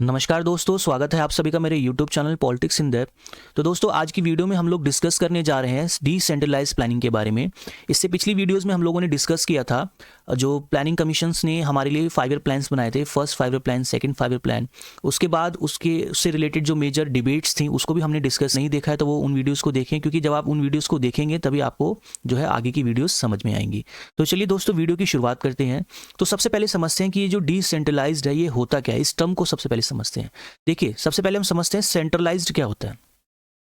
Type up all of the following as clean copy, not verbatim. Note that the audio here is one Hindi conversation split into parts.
नमस्कार दोस्तों, स्वागत है आप सभी का मेरे YouTube channel politics in depth. तो दोस्तों, आज की वीडियो में हम लोग डिस्कस करने जा रहे हैं डिसेंट्रलाइज्ड प्लानिंग के बारे में। इससे पिछली वीडियोस में हम लोगों ने डिस्कस किया था जो प्लानिंग कमीशंस ने हमारे लिए 5 ईयर प्लान्स बनाए थे, first 5 year plan, second 5 year plan. उसके बाद उससे रिलेटेड जो मेजर डिबेट्स थी उसको भी हमने डिस्कस नहीं देखा है, तो वो उन वीडियोज़ को देखें, क्योंकि जब आप उन वीडियोज़ को देखेंगे तभी आपको जो है आगे की वीडियोज़ समझ में आएंगी। तो चलिए दोस्तों, वीडियो की शुरुआत करते हैं। तो सबसे पहले समझते हैं कि ये जो डिसेंट्रलाइज्ड है ये होता क्या है। इस टर्म को सबसे पहले समझते हैं। देखिए, सबसे पहले हम समझते हैं सेंट्रलाइज्ड क्या होता है।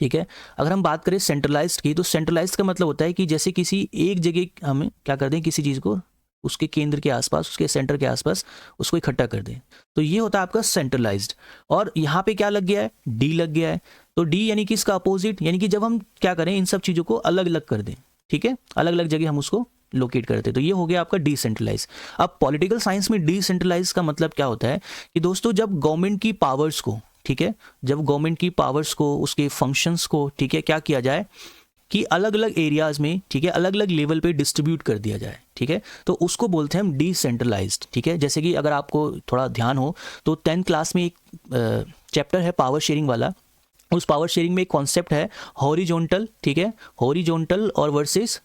ठीक है, अगर हम बात करें सेंट्रलाइज्ड की, तो सेंट्रलाइज्ड का मतलब होता है कि जैसे किसी एक जगह हमें क्या कर दें, किसी चीज़ को उसके केंद्र के आसपास, उसके सेंटर के आसपास उसको इकट्ठा कर दें, तो ये होता है आपका सेंट्रलाइज्ड। और यहाँ पे क्या लग गया है, डी लग गया है। तो डी यानी कि इसका अपोजिट, यानी कि जब हम क्या करें, इन सब चीज़ों को अलग अलग कर दें। ठीक है, अलग अलग जगह हम उसको लोकेट करते हैं, तो ये हो गया आपका डिसेंट्रलाइज। अब पॉलिटिकल साइंस में डिसेंट्रलाइज का मतलब क्या होता है कि दोस्तों, जब गवर्नमेंट की पावर्स को, ठीक है, जब गवर्नमेंट की पावर्स को, उसके फंक्शंस को, ठीक है, क्या किया जाए कि अलग अलग एरियाज में, ठीक है, अलग अलग लेवल पे डिस्ट्रीब्यूट कर दिया जाए। ठीक है, तो उसको बोलते हैं हम डिसेंट्रलाइज्ड। ठीक है, जैसे कि अगर आपको थोड़ा ध्यान हो तो 10th क्लास में एक चैप्टर है पावर शेयरिंग वाला। उस पावर शेयरिंग में एक कॉन्सेप्ट है हॉरिजॉन्टल, ठीक है, हॉरिजॉन्टल और versus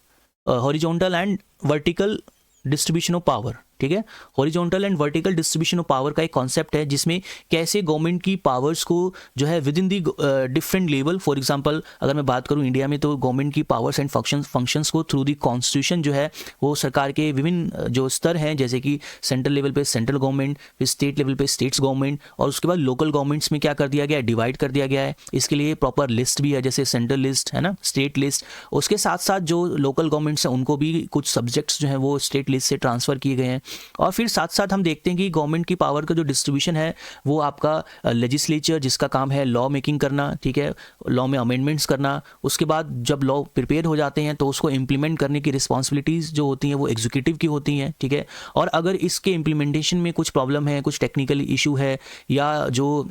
horizontal and vertical distribution of power. ठीक है, horizontal and vertical distribution of power का एक कॉन्सेप्ट है जिसमें कैसे गवर्नमेंट की पावर्स को जो है with in the different level, for example अगर मैं बात करूं इंडिया में, तो गवर्नमेंट की पावर्स एंड फंक्शंस को थ्रू दी कॉन्स्टिट्यूशन जो है वो सरकार के विभिन्न जो स्तर हैं, जैसे कि सेंट्रल लेवल पे सेंट्रल गवर्नमेंट, फिर स्टेट लेवल पे स्टेट्स गवर्नमेंट, और उसके बाद लोकल गवर्नमेंट्स में क्या कर दिया गया है, डिवाइड कर दिया गया है। इसके लिए प्रॉपर लिस्ट भी है, जैसे सेंट्रल लिस्ट है ना, स्टेट लिस्ट। उसके साथ साथ जो लोकल गवर्नमेंट्स हैं उनको भी कुछ सब्जेक्ट्स जो हैं वो स्टेट लिस्ट से ट्रांसफ़र किए गए हैं। और फिर साथ साथ हम देखते हैं कि गवर्नमेंट की पावर का जो डिस्ट्रीब्यूशन है वो आपका लेजिस्लेचर, जिसका काम है लॉ मेकिंग करना, ठीक है, लॉ में अमेंडमेंट्स करना। उसके बाद जब लॉ प्रिपेयर हो जाते हैं तो उसको इम्प्लीमेंट करने की रिस्पॉन्सिबिलिटीज़ जो होती हैं वो एग्जीक्यूटिव की होती हैं। ठीक है, और अगर इसके इम्प्लीमेंटेशन में कुछ प्रॉब्लम है, कुछ टेक्निकल इशू है, या जो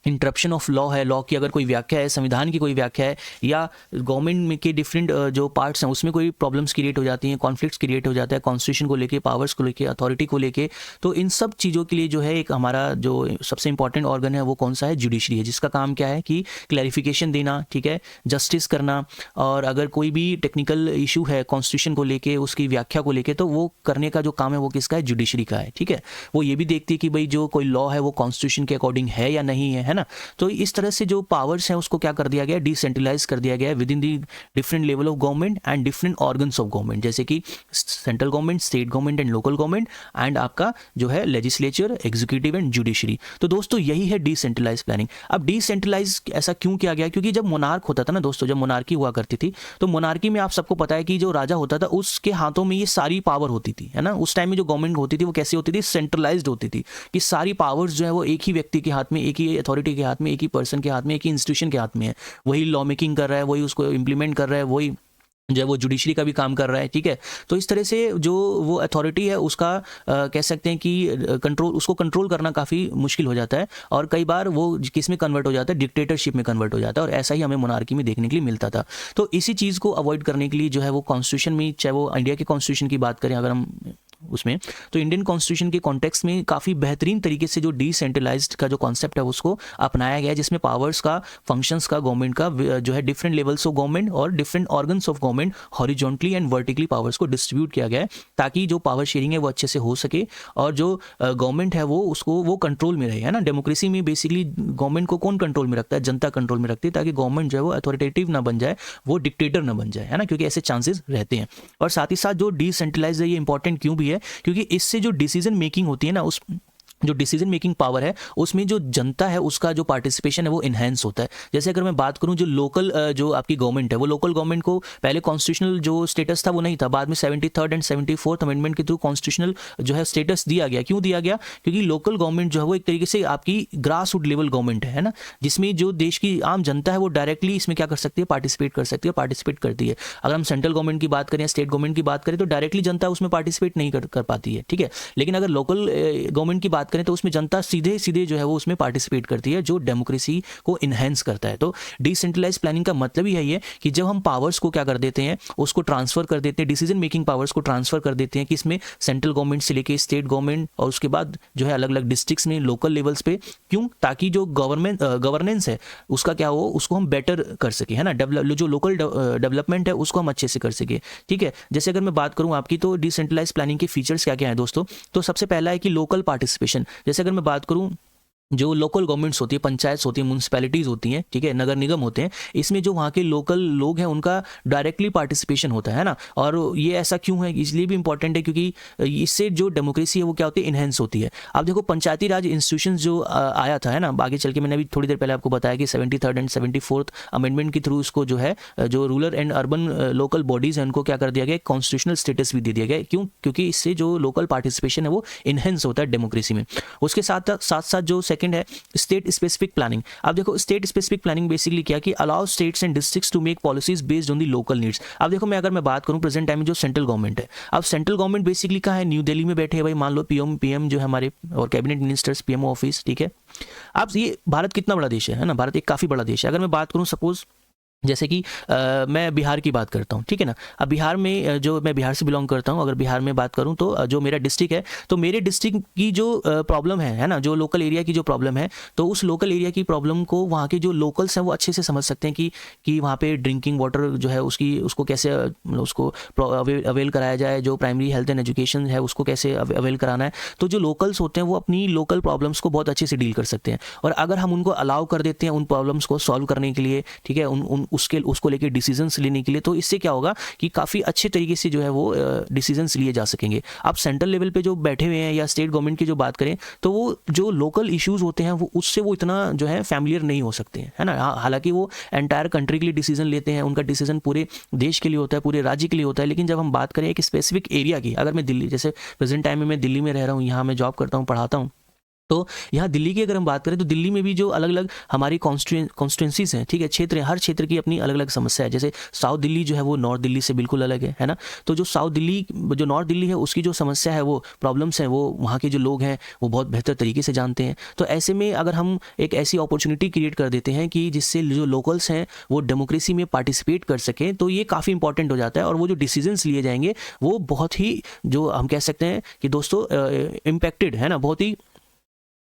इंटरप्शन ऑफ लॉ है, लॉ की अगर कोई व्याख्या है, संविधान की कोई व्याख्या है, या गवर्नमेंट में के डिफरेंट जो पार्ट्स हैं उसमें कोई प्रॉब्लम्स क्रिएट हो जाती हैं, कॉन्फ्लिक्ट्स क्रिएट हो जाता है कॉन्स्टिट्यूशन को लेके, पावर्स को लेके, अथॉरिटी को लेके, तो इन सब चीज़ों के लिए जो है एक हमारा जो सबसे इंपॉर्टेंट ऑर्गन है वो कौन सा है, जुडिशरी है, जिसका काम क्या है कि क्लैरिफिकेशन देना, ठीक है, जस्टिस करना। और अगर कोई भी टेक्निकल इशू है कॉन्स्टिट्यूशन को लेके, उसकी व्याख्या को लेके, तो वो करने का जो काम है वो किसका है, जुडिशरी का है। ठीक है, वो ये भी देखती है कि भाई जो कोई लॉ है वो कॉन्स्टिट्यूशन के अकॉर्डिंग है या नहीं है ना। तो इस तरह से जो पावर्स हैं उसको क्या कर दिया गया, डिसेंट्रलाइज कर दिया गया है with in the different level of government and different organs of government, जैसे कि central government, state government and local government, and आपका जो है लेजिस्लेचर, एग्जीक्यूटिव एंड जुडिशरी। तो दोस्तों यही है डिसेंट्रलाइज प्लानिंग। अब डिसेंट्रलाइज ऐसा क्यों किया गया, क्योंकि जब मोनार्क होता था ना दोस्तों, जब मोनार्की हुआ करती थी, तो मोनार्की में आप सबको पता है कि जो राजा होता था उसके हाथों में ये सारी पावर होती थी, है ना। उस टाइम में जो गवर्नमेंट होती थी वो कैसी होती थी, सेंट्रलाइज्ड होती थी, कि सारी पावर्स जो है वो एक ही व्यक्ति के हाथ में, एक ही अथॉरिटी के हाथ में, एक ही पर्सन के हाथ में, एक ही इंस्टीट्यूशन के हाथ में है। वही लॉ मेकिंग कर रहा है, वही उसको इम्प्लीमेंट कर रहा है, वही जो है वो जुडिशरी का भी काम कर रहा है। ठीक है, तो इस तरह से जो वो अथॉरिटी है उसका कह सकते हैं कि कंट्रोल, उसको कंट्रोल करना काफ़ी मुश्किल हो जाता है, और कई बार वो किस में कन्वर्ट हो जाता है, डिक्टेटरशिप में कन्वर्ट हो जाता है। और ऐसा ही हमें मोनार्की में देखने के लिए मिलता था। तो इसी चीज़ को अवॉइड करने के लिए जो है वो कॉन्स्टिट्यूशन में, चाहे वो इंडिया के कॉन्स्टिट्यूशन की बात करें अगर हम उसमें, तो इंडियन कॉन्स्टिट्यूशन के कॉन्टेक्स्ट में काफ़ी बेहतरीन तरीके से जो डिसेंट्रलाइज्ड का जो कॉन्सेप्ट है उसको अपनाया गया है, जिसमें पावर्स का, फंक्शंस का, गवर्नमेंट का जो है डिफरेंट लेवल्स ऑफ गवर्नमेंट और different organs of government horizontally and vertically powers को डिस्ट्रीब्यूट किया गया है, ताकि जो पावर शेयरिंग है वो अच्छे से हो सके, और जो गवर्नमेंट है वो उसको वो कंट्रोल में रहे, है ना। डेमोक्रेसी में बेसिकली गवर्नमेंट को कौन कंट्रोल में रखता है, जनता कंट्रोल में रखती है, ताकि गवर्नमेंट जो है वो अथॉरिटेटिव ना बन जाए, वो डिक्टेटर ना बन जाए, है ना, क्योंकि ऐसे चांसेस रहते हैं। और साथ ही साथ जो डिसेंट्रलाइज है ये इंपॉर्टेंट क्यों भी है, क्योंकि इससे जो डिसीजन मेकिंग होती है ना, उस जो डिसीजन मेकिंग पावर है उसमें जो जनता है उसका जो पार्टिसिपेशन है वो इन्हेंस होता है। जैसे अगर मैं बात करूं जो लोकल जो आपकी गवर्नमेंट है, वो लोकल गवर्नमेंट को पहले कॉन्स्टिट्यूशनल जो स्टेटस था वो नहीं था, बाद में 73rd एंड 74th अमेंडमेंट के थ्रू कॉन्स्टिट्यूशनल जो है स्टेटस दिया गया। क्यों दिया गया, क्योंकि लोकल गवर्नमेंट जो है वो एक तरीके से आपकी ग्रास रूट लेवल गवर्नमेंट है ना, जिसमें जो देश की आम जनता है वो डायरेक्टली इसमें क्या कर सकती है, पार्टिसिपेट कर सकती है, पार्टिसिपेट करती है। अगर हम सेंट्रल गवर्नमेंट की बात करें, स्टेट गवर्नमेंट की बात करें, तो डायरेक्टली जनता उसमें पार्टिसिपेट नहीं कर पाती है। ठीक है, लेकिन अगर लोकल गवर्नमेंट की बात करें तो उसमें जनता सीधे सीधे जो है वो उसमें पार्टिसिपेट करती है, जो डेमोक्रेसी को इन्हेंस करता है। तो डिसेंट्रलाइज प्लानिंग का मतलब ही है कि जब हम पावर्स को क्या कर देते हैं, उसको ट्रांसफर कर देते हैं, डिसीजन मेकिंग पावर्स को ट्रांसफर कर देते हैं कि इसमें सेंट्रल गवर्नमेंट से लेके स्टेट गवर्नमेंट और उसके बाद जो है अलग अलग डिस्ट्रिक्ट्स में, लोकल लेवल्स पे, क्यों, ताकि जो गवर्नेंस है उसका क्या हो, उसको हम बेटर कर सके, है ना, जो लोकल डेवलपमेंट है उसको हम अच्छे से कर सके। ठीक है, जैसे अगर मैं बात करूं आपकी, तो डिसेंट्रलाइज प्लानिंग के फीचर्स क्या क्या हैं दोस्तों। तो सबसे पहला है कि लोकल पार्टिसिपेशन। जैसे अगर मैं बात करूं, जो लोकल गवर्नमेंट्स होती है, पंचायत होती है, म्यूनसिपैलिटीज़ होती हैं, ठीक है, नगर निगम होते हैं, इसमें जो वहाँ के लोकल लोग हैं उनका डायरेक्टली पार्टिसिपेशन होता है ना। और ये ऐसा क्यों है, इसलिए भी इंपॉर्टेंट है क्योंकि इससे जो डेमोक्रेसी है वो क्या होती है, इन्हेंस होती है। आप देखो पंचायती राज इंस्टीट्यूशन जो आया था, है ना, आगे चल के मैंने अभी थोड़ी देर पहले आपको बताया कि 73rd एंड 74th अमेंडमेंट के थ्रू इसको जो है, जो rural and urban local bodies हैं उनको क्या कर दिया गया, कॉन्स्टिट्यूशनल स्टेटस भी दे दिया गया। क्यों, क्योंकि इससे जो लोकल पार्टिसिपेशन है वो इन्हेंस होता है डेमोक्रेसी में। उसके साथ साथ जो सेकंड है स्टेट स्पेसिफिक प्लानिंग। आप देखो स्टेट स्पेसिफिक प्लानिंग बेसिकली क्या, कि allow states and districts to make policies based on the local needs. अब देखो अगर मैं बात करूं प्रेजेंट टाइम में जो सेंट्रल गवर्नमेंट है, अब सेंट्रल गवर्नमेंट बेसिकली कहाँ है, न्यू दिल्ली में बैठे हैं भाई, मान लो पीएम जो है हमारे, और कैबिनेट मिनिस्टर्स, पीएमओ ऑफिस, ठीक है। अब ये भारत कितना बड़ा देश है ना, भारत एक काफ़ी बड़ा देश है। अगर मैं बात करूँ सपोज जैसे कि मैं बिहार की बात करता हूँ, ठीक है ना। अब बिहार में जो मैं बिहार से बिलोंग करता हूँ, अगर बिहार में बात करूँ तो जो मेरा डिस्ट्रिक्ट है, तो मेरे डिस्ट्रिक्ट की जो प्रॉब्लम है ना, जो लोकल एरिया की जो प्रॉब्लम है, तो उस लोकल एरिया की प्रॉब्लम को वहाँ के जो लोकल्स हैं वो अच्छे से समझ सकते हैं कि वहाँ पे ड्रिंकिंग वाटर जो है उसको कैसे उसको अवेल कराया जाए, जो प्राइमरी हेल्थ एंड एजुकेशन है उसको कैसे अवेल कराना है। तो जो लोकल्स होते हैं वो अपनी लोकल प्रॉब्लम्स को बहुत अच्छे से डील कर सकते हैं। और अगर हम उनको अलाउ कर देते हैं उन प्रॉब्लम्स को सॉल्व करने के लिए, ठीक है, उसको लेके डिसीजंस लेने के लिए, तो इससे क्या होगा कि काफ़ी अच्छे तरीके से जो है वो डिसीजंस लिए जा सकेंगे। आप सेंट्रल लेवल पे जो बैठे हुए हैं या स्टेट गवर्नमेंट की जो बात करें, तो वो जो लोकल इश्यूज होते हैं वो उससे वो इतना जो है फैमिलियर नहीं हो सकते हैं, है ना। हालांकि वो एंटायर कंट्री के लिए डिसीजन लेते हैं, उनका डिसीजन पूरे देश के लिए होता है, पूरे राज्य के लिए होता है। लेकिन जब हम बात करें एक स्पेसिफिक एरिया की, अगर मैं दिल्ली, जैसे प्रेजेंट टाइम में मैं दिल्ली में रह रहा हूँ, यहाँ मैं जॉब करता हूँ, पढ़ाता हूँ, तो यहाँ दिल्ली की अगर हम बात करें तो दिल्ली में भी जो अलग अलग हमारी कॉन्स्टिट्यूंसीज हैं, ठीक है, क्षेत्र हैं, हर क्षेत्र की अपनी अलग अलग समस्या है। जैसे साउथ दिल्ली जो है वो नॉर्थ दिल्ली से बिल्कुल अलग है ना। तो जो साउथ दिल्ली, जो नॉर्थ दिल्ली है, उसकी जो समस्या है, वो प्रॉब्लम्स हैं, वो वहाँ के जो लोग हैं वो बहुत बेहतर तरीके से जानते हैं। तो ऐसे में अगर हम एक ऐसी अपॉर्चुनिटी क्रिएट कर देते हैं कि जिससे जो लोकल्स हैं वो डेमोक्रेसी में पार्टिसिपेट कर सकें, तो ये काफ़ी इंपॉर्टेंट हो जाता है। और वो जो डिसीजंस लिए जाएंगे वो बहुत ही, जो हम कह सकते हैं कि दोस्तों इम्पैक्टेड है ना, बहुत ही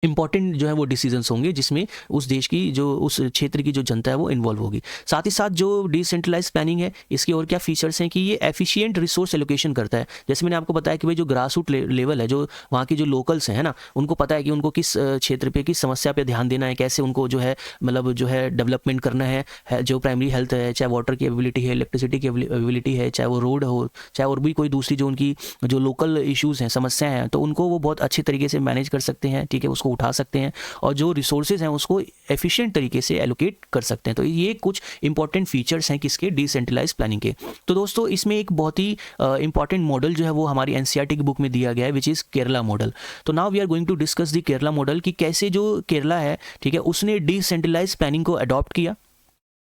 इंपॉर्टेंट जो है वो डिसीजंस होंगे, जिसमें उस देश की, जो उस क्षेत्र की जो जनता है वो इन्वॉल्व होगी। साथ ही साथ जो डिसेंट्रलाइज प्लानिंग है, इसकी और क्या फीचर्स हैं कि ये एफिशिएंट रिसोर्स एलोकेशन करता है। जैसे मैंने आपको बताया कि भाई जो ग्रास रूट लेवल है, जो वहाँ के जो लोकल्स हैं, है ना, उनको पता है कि उनको किस क्षेत्र पे, किस समस्या पे ध्यान देना है, कैसे उनको जो है मतलब जो है डेवलपमेंट करना है। जो प्राइमरी हेल्थ है, चाहे वाटर की अवेलेबिलिटी है, इलेक्ट्रिसिटी की अवेलेबिलिटी है, चाहे वो रोड हो, चाहे और भी कोई दूसरी जो उनकी जो लोकल इशूज़ हैं, समस्याएँ हैं, तो उनको वो बहुत अच्छे तरीके से मैनेज कर सकते हैं, ठीक है, उसको उठा सकते हैं और जो रिसोर्सेज हैं उसको एफिशिएंट तरीके से एलोकेट कर सकते हैं। तो ये कुछ इंपॉर्टेंट फीचर्स हैं किसके, डिसेंट्रलाइज प्लानिंग के। तो दोस्तों इसमें एक बहुत ही इंपॉर्टेंट मॉडल जो है वो हमारी एनसीईआरटी की बुक में दिया गया है, विच इज़ केरला मॉडल। तो now we are going to discuss the Kerala model, कि कैसे जो केरला है, ठीक है, उसने डिसेंट्रलाइज प्लानिंग को अडॉप्ट किया,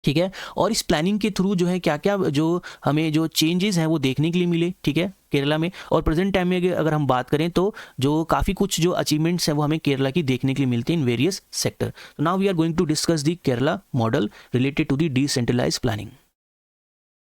ठीक है, और इस प्लानिंग के थ्रू जो है क्या क्या जो हमें जो चेंजेस हैं वो देखने के लिए मिले, ठीक है, केरला में। और प्रेजेंट टाइम में अगर हम बात करें तो जो काफ़ी कुछ जो अचीवमेंट्स हैं वो हमें केरला की देखने के लिए मिलती हैं इन वेरियस सेक्टर। तो now we are going to discuss the Kerala model related to the decentralise planning.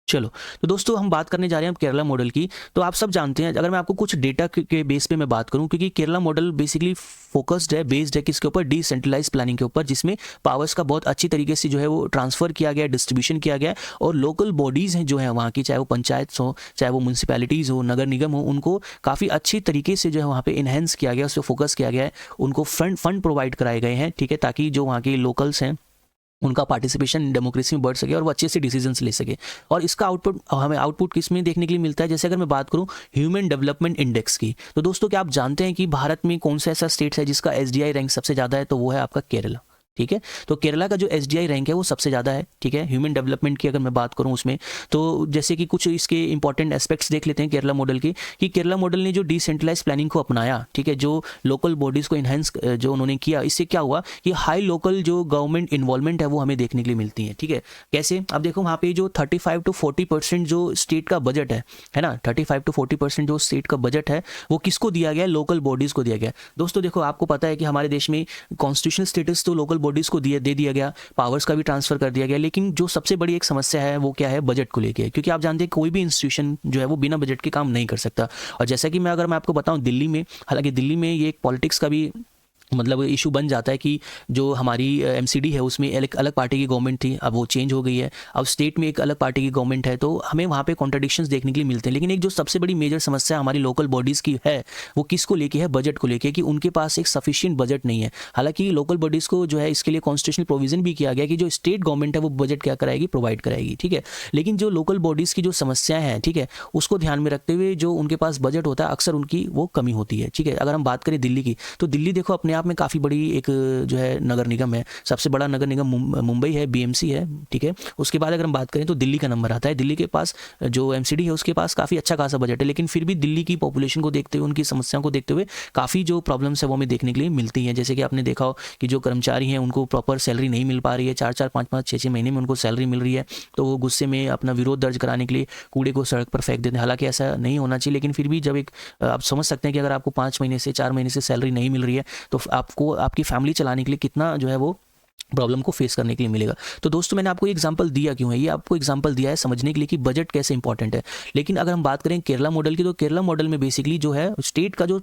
चलो, तो दोस्तों हम बात करने जा रहे हैं अब केरला मॉडल की। तो आप सब जानते हैं, अगर मैं आपको कुछ डेटा के बेस पे मैं बात करूं, क्योंकि केरला मॉडल बेसिकली फोकस्ड है, बेस्ड है किसके ऊपर, डिसेंट्रलाइज प्लानिंग के ऊपर, जिसमें पावर्स का बहुत अच्छी तरीके से जो है वो ट्रांसफर किया गया, डिस्ट्रीब्यूशन किया गया, और लोकल बॉडीज़ हैं जो है वहाँ की, चाहे वो पंचायत हो, चाहे वो म्यूनसिपैलिटीज़ हो, नगर निगम हो, उनको काफ़ी अच्छी तरीके से जो है वहाँ पे इन्हेंस किया गया, उस पर फोकस किया गया है, उनको फंड प्रोवाइड कराए गए हैं, ठीक है, ताकि जो वहाँ के लोकल्स हैं उनका पार्टिसिपेशन डेमोक्रेसी में बढ़ सके और वो अच्छे से डिसीजंस ले सके। और इसका हमें आउटपुट किस में देखने के लिए मिलता है, जैसे अगर मैं बात करूं ह्यूमन डेवलपमेंट इंडेक्स की, तो दोस्तों क्या आप जानते हैं कि भारत में कौन सा ऐसा स्टेट है जिसका एसडीआई रैंक सबसे ज़्यादा है, तो वो है आपका केरला, ठीक है। तो केरला का जो SDI रैंक है वो सबसे ज़्यादा है, ठीक है। ह्यूमन डेवलपमेंट की अगर मैं बात करूँ उसमें, तो जैसे कि कुछ इसके इंपॉर्टेंट एस्पेक्ट्स देख लेते हैं केरला मॉडल के, कि केरला मॉडल ने जो डिसेंट्रलाइज प्लानिंग को अपनाया, ठीक है, जो लोकल बॉडीज़ को इन्हेंस जो उन्होंने किया, इससे क्या हुआ कि हाई लोकल जो गवर्नमेंट इन्वॉल्वमेंट है वो हमें देखने के लिए मिलती है, ठीक है। कैसे, अब देखो वहाँ पे जो 35 to 40% जो स्टेट का बजट है ना, 35 to 40% जो स्टेट का बजट है वो किसको दिया गया है, लोकल बॉडीज़ को दिया गया। दोस्तों देखो, आपको पता है कि हमारे देश में कॉन्स्टिट्यूशनल स्टेटस तो लोकल बॉडीज़ को दे दिया गया, पावर्स का भी ट्रांसफर कर दिया गया, लेकिन जो सबसे बड़ी एक समस्या है वो क्या है, बजट को लेके, क्योंकि आप जानते हैं कोई भी इंस्टीट्यूशन जो है वो बिना बजट के काम नहीं कर सकता। और जैसा कि अगर मैं आपको बताऊं, दिल्ली में, हालांकि दिल्ली में ये एक पॉलिटिक्स का भी मतलब इशू बन जाता है कि जो हमारी MCD है उसमें एक अलग पार्टी की गवर्नमेंट थी, अब वो चेंज हो गई है, अब स्टेट में एक अलग पार्टी की गवर्नमेंट है, तो हमें वहाँ पे कॉन्ट्रडिक्शंस देखने के लिए मिलते हैं। लेकिन एक जो सबसे बड़ी मेजर समस्या हमारी लोकल बॉडीज़ की है वो किसको लेके है, बजट को लेके, कि उनके पास एक सफिशिएंट बजट नहीं है। हालांकि लोकल बॉडीज़ को जो है इसके लिए कॉन्स्टिट्यूशनल प्रोविजन भी किया गया कि जो स्टेट गवर्नमेंट है वो बजट क्या कराएगी, प्रोवाइड कराएगी, ठीक है। लेकिन जो लोकल बॉडीज़ की जो समस्याएं हैं, ठीक है, उसको ध्यान में रखते हुए जो उनके पास बजट होता है अक्सर उनकी वो कमी होती है, ठीक है। अगर हम बात करें दिल्ली की, तो दिल्ली देखो अपने आप में काफ़ी बड़ी एक जो है नगर निगम है, सबसे बड़ा नगर निगम मुंबई है, BMC है, ठीक है। उसके बाद अगर हम बात करें तो दिल्ली का नंबर आता है। दिल्ली के पास जो MCD है उसके पास काफ़ी अच्छा खासा बजट है, लेकिन फिर भी दिल्ली की पॉपुलेशन को देखते हुए, उनकी समस्याओं को देखते हुए काफ़ी जो प्रॉब्लम्स है वो हमें देखने के लिए मिलती हैं। जैसे कि आपने देखा हो कि जो कर्मचारी हैं उनको प्रॉपर सैलरी नहीं मिल पा रही है, 4-4, 5-5, 6-6 महीने में उनको सैलरी मिल रही है, तो वो गुस्से में अपना विरोध दर्ज कराने के लिए कूड़े को सड़क पर फेंक देते हैं। हालांकि ऐसा नहीं होना चाहिए, लेकिन फिर भी जब एक आप समझ सकते हैं कि अगर आपको 5 महीने से 4 महीने से सैलरी नहीं मिल रही है तो आपको आपकी फैमिली चलाने के लिए कितना जो है वो प्रॉब्लम को फेस करने के लिए मिलेगा। तो दोस्तों मैंने आपको एग्जांपल दिया क्यों है, ये आपको एग्जांपल दिया है समझने के लिए कि बजट कैसे इंपॉर्टेंट है। लेकिन अगर हम बात करें केरला मॉडल की, तो केरला मॉडल में बेसिकली जो है स्टेट का जो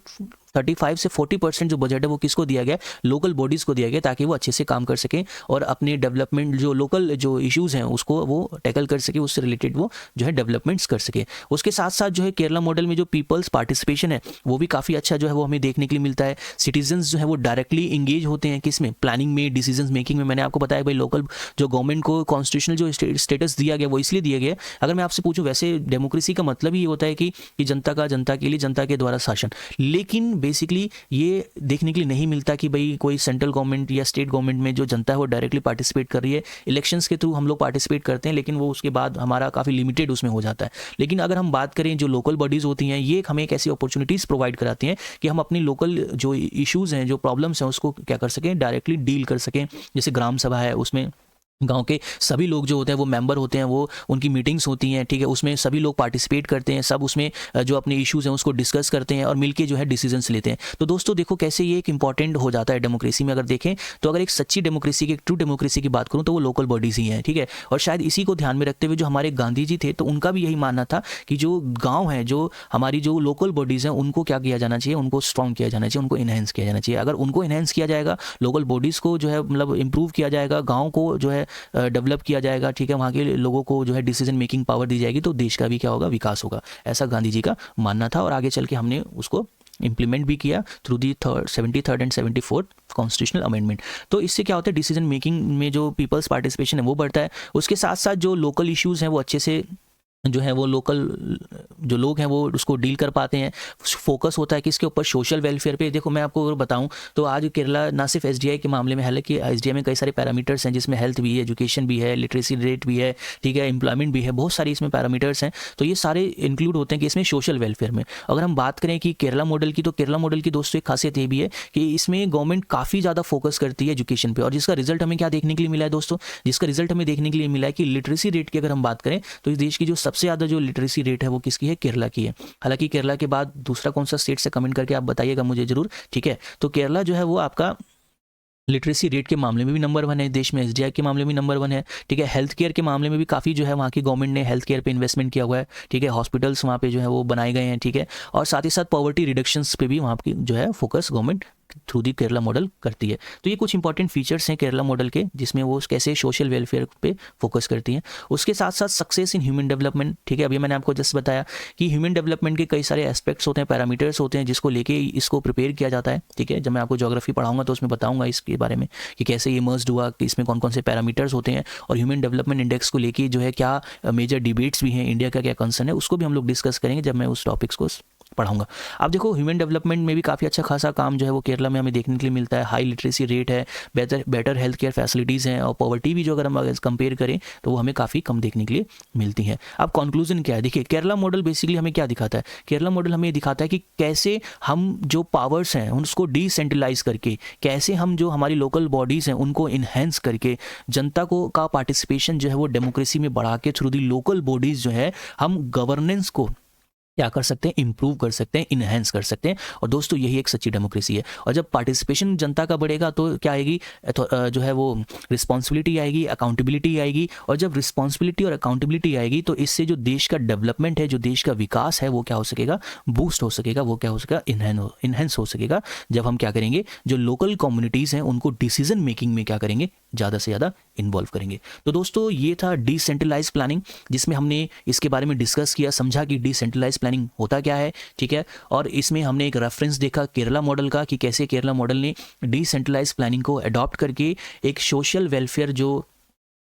35 से 40% जो बजट है वो किसको दिया गया, लोकल बॉडीज़ को दिया गया, ताकि वो अच्छे से काम कर सकें और अपने डेवलपमेंट जो लोकल जो इश्यूज़ हैं उसको वो टैकल कर सके, उससे रिलेटेड वो जो है डेवलपमेंट्स कर सके। उसके साथ साथ जो है केरला मॉडल में जो पीपल्स पार्टिसिपेशन है वो भी काफ़ी अच्छा जो है वो हमें देखने के लिए मिलता है। सिटीजन्स जो है वो डायरेक्टली इंगेज होते हैं किस में, प्लानिंग में, डिसीजन मेकिंग में। मैंने आपको बताया भाई लोकल जो गवर्नमेंट को कॉन्स्टिट्यूशनल जो स्टेटस दिया गया वो इसलिए दिया गया। अगर मैं आपसे पूछूं, वैसे डेमोक्रेसी का मतलब ही होता है कि जनता का जनता के लिए, जनता के द्वारा शासन, लेकिन बेसिकली ये देखने के लिए नहीं मिलता कि भाई कोई सेंट्रल गवर्नमेंट या स्टेट गवर्नमेंट में जो जनता है वो डायरेक्टली पार्टिसिपेट कर रही है। इलेक्शंस के थ्रू हम लोग पार्टिसिपेट करते हैं, लेकिन वो उसके बाद हमारा काफ़ी लिमिटेड उसमें हो जाता है। लेकिन अगर हम बात करें जो लोकल बॉडीज़ होती हैं, ये हमें एक ऐसी अपॉर्चुनिटीज़ प्रोवाइड कराती हैं कि हम अपनी लोकल जो इश्यूज़ हैं, जो प्रॉब्लम्स हैं, उसको क्या कर सकें, डायरेक्टली डील कर सकें। जैसे ग्राम सभा है, उसमें गांव के सभी लोग जो होते हैं वो मेंबर होते हैं, वो उनकी मीटिंग्स होती हैं, ठीक है, उसमें सभी लोग पार्टिसिपेट करते हैं, सब उसमें जो अपने इश्यूज़ हैं उसको डिस्कस करते हैं और मिलके जो है डिसीजंस लेते हैं। तो दोस्तों देखो कैसे ये एक इंपॉर्टेंट हो जाता है डेमोक्रेसी में। अगर देखें तो अगर एक सच्ची डेमोक्रेसी की, एक ट्रू डेमोक्रेसी की बात करूँ तो वो लोकल बॉडीज़ ही हैं, ठीक है। और शायद इसी को ध्यान में रखते हुए जो हमारे गांधी जी थे, तो उनका भी यही मानना था कि जो गाँव है, जो हमारी जो लोकल बॉडीज़ हैं, उनको क्या किया जाना चाहिए, उनको स्ट्रॉन्ग किया जाना चाहिए, उनको इन्हेंस किया जाना चाहिए। अगर उनको इन्हेंस किया जाएगा, लोकल बॉडीज़ को जो है मतलब इंप्रूव किया जाएगा, गाँव को जो है डेवलप किया जाएगा, ठीक है, वहाँ के लोगों को जो है डिसीजन मेकिंग पावर दी जाएगी, तो देश का भी क्या होगा, विकास होगा। ऐसा गांधी जी का मानना था और आगे चल के हमने उसको इंप्लीमेंट भी किया through the 73rd and 74th constitutional amendment. तो इससे क्या होता है, डिसीजन मेकिंग में जो पीपल्स पार्टिसिपेशन है वो बढ़ता है। उसके साथ साथ जो लोकल इश्यूज़ हैं वो अच्छे से जो है वो लोकल जो लोग हैं वो उसको डील कर पाते हैं। फोकस होता है किसके ऊपर, सोशल वेलफेयर पे। देखो मैं आपको अगर बताऊं तो आज केरला ना सिर्फ SDI के मामले में, हालांकि SDI में कई सारे पैरामीटर्स हैं जिसमें हेल्थ भी है, एजुकेशन भी है, लिटरेसी रेट भी है, ठीक है, एम्प्लॉयमेंट भी है, बहुत सारी इसमें पैरामीटर्स हैं। तो ये सारे इंक्लूड होते हैं कि इसमें सोशल वेलफेयर में। अगर हम बात करें कि केरला मॉडल की, तो केरला मॉडल की दोस्तों एक खासियत ये भी है कि इसमें गवर्नमेंट काफ़ी ज़्यादा फोकस करती है एजुकेशन पर, और जिसका रिजल्ट हमें क्या देखने के लिए मिला है दोस्तों, जिसका रिजल्ट हमें देखने के लिए मिला है कि लिटरेसी रेट की अगर हम बात करें तो इस देश की जो सबसे ज़्यादा जो लिटरेसी रेट है वो किसकी है, केरला की है। हालांकि केरला के बाद दूसरा कौन सा स्टेट से कमेंट करके आप बताइएगा मुझे जरूर, ठीक है। तो केरला जो है वो आपका लिटरेसी रेट के मामले में भी नंबर 1 है देश में, SDI के मामले में नंबर 1 है, ठीक है। हेल्थ केयर के मामले में भी काफ़ी जो है वहाँ की गवर्नमेंट ने हेल्थ केयर पे इन्वेस्टमेंट किया हुआ है, ठीक है, हॉस्पिटल्स वहाँ पे जो है वो बनाए गए हैं, ठीक है। और साथ ही साथ पॉवर्टी रिडक्शंस पे भी वहाँ की जो है focus government through the Kerala model करती है। तो ये कुछ इंपॉर्टेंट फीचर्स हैं केरला मॉडल के, जिसमें वो कैसे सोशल वेलफेयर पे फोकस करती हैं। उसके साथ साथ सक्सेस इन ह्यूमन डेवलपमेंट, ठीक है। अभी मैंने आपको जस्ट बताया कि ह्यूमन डेवलपमेंट के कई सारे एस्पेक्ट्स होते हैं, पैरामीटर्स होते हैं, जिसको लेके इसको प्रिपेयर किया जाता है, ठीक है। जब मैं आपको ज्योग्राफी पढ़ाऊंगा तो उसमें बताऊंगा इसके बारे में कि कैसे ये मर्ज हुआ, कि इसमें कौन कौन से पैरामीटर्स होते हैं, और ह्यूमन डेवलपमेंट इंडेक्स को लेके जो है क्या मेजर डिबेट्स भी हैं, इंडिया का क्या कंसर्न है, उसको भी हम लोग डिस्कस करेंगे जब मैं उस टॉपिक्स को पढ़ाऊंगा। आप देखो ह्यूमन डेवलपमेंट में भी काफ़ी अच्छा खासा काम जो है वो केरला में हमें देखने के लिए मिलता है। हाई लिटरेसी रेट है, बेटर हेल्थ केयर फैसिलिटीज़ हैं, और पॉवर्टी भी जो अगर हम कंपेयर करें तो वो हमें काफ़ी कम देखने के लिए मिलती है। अब कंक्लूजन क्या है, देखिए केरला मॉडल बेसिकली हमें क्या दिखाता है, केरला मॉडल हमें दिखाता है कि कैसे हम जो पावर्स हैं उसको डिसेंट्रलाइज करके, कैसे हम जो हमारी लोकल बॉडीज़ हैं उनको इन्हेंस करके, जनता को का पार्टिसिपेशन जो है वो डेमोक्रेसी में बढ़ा के थ्रू दी लोकल बॉडीज़ जो है हम गवर्नेंस को क्या कर सकते हैं, इंप्रूव कर सकते हैं, इन्हेंस कर सकते हैं। और दोस्तों यही एक सच्ची डेमोक्रेसी है। और जब पार्टिसिपेशन जनता का बढ़ेगा तो क्या आएगी, जो है वो रिस्पॉन्सिबिलिटी आएगी, अकाउंटेबिलिटी आएगी। और जब रिस्पॉन्सिबिलिटी और अकाउंटेबिलिटी आएगी तो इससे जो देश का डेवलपमेंट है, जो देश का विकास है, वो क्या हो सकेगा, बूस्ट हो सकेगा, वो क्या हो सकेगा, इन्हेंस हो सकेगा। जब हम क्या करेंगे, जो लोकल कम्युनिटीज़ हैं उनको डिसीजन मेकिंग में क्या करेंगे, ज़्यादा से ज़्यादा इन्वॉल्व करेंगे। तो दोस्तों ये था डिसेंट्रलाइज प्लानिंग, जिसमें हमने इसके बारे में डिस्कस किया, समझा कि डिसेंट्रलाइज प्लानिंग होता क्या है, ठीक है। और इसमें हमने एक रेफरेंस देखा केरला मॉडल का, कि कैसे केरला मॉडल ने डिसेंट्रलाइज प्लानिंग को अडॉप्ट करके एक सोशल वेलफेयर जो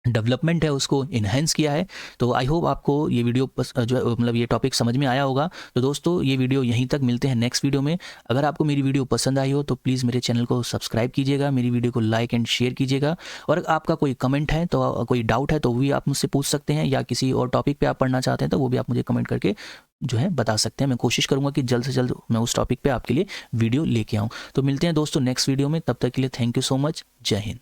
डेवलपमेंट है उसको इन्हेंस किया है। तो आई होप आपको ये वीडियो जो मतलब ये टॉपिक समझ में आया होगा। तो दोस्तों ये वीडियो यहीं तक, मिलते हैं नेक्स्ट वीडियो में। अगर आपको मेरी वीडियो पसंद आई हो तो प्लीज़ मेरे चैनल को सब्सक्राइब कीजिएगा, मेरी वीडियो को लाइक एंड शेयर कीजिएगा। और आपका कोई कमेंट है तो, कोई डाउट है तो भी आप मुझसे पूछ सकते हैं, या किसी और टॉपिक पर आप पढ़ना चाहते हैं तो वो भी आप मुझे कमेंट करके जो है बता सकते हैं। मैं कोशिश करूंगा कि जल्द से जल्द मैं उस टॉपिक पे आपके लिए वीडियो लेके आऊं। तो मिलते हैं दोस्तों नेक्स्ट वीडियो में, तब तक के लिए थैंक यू सो मच। जय हिंद।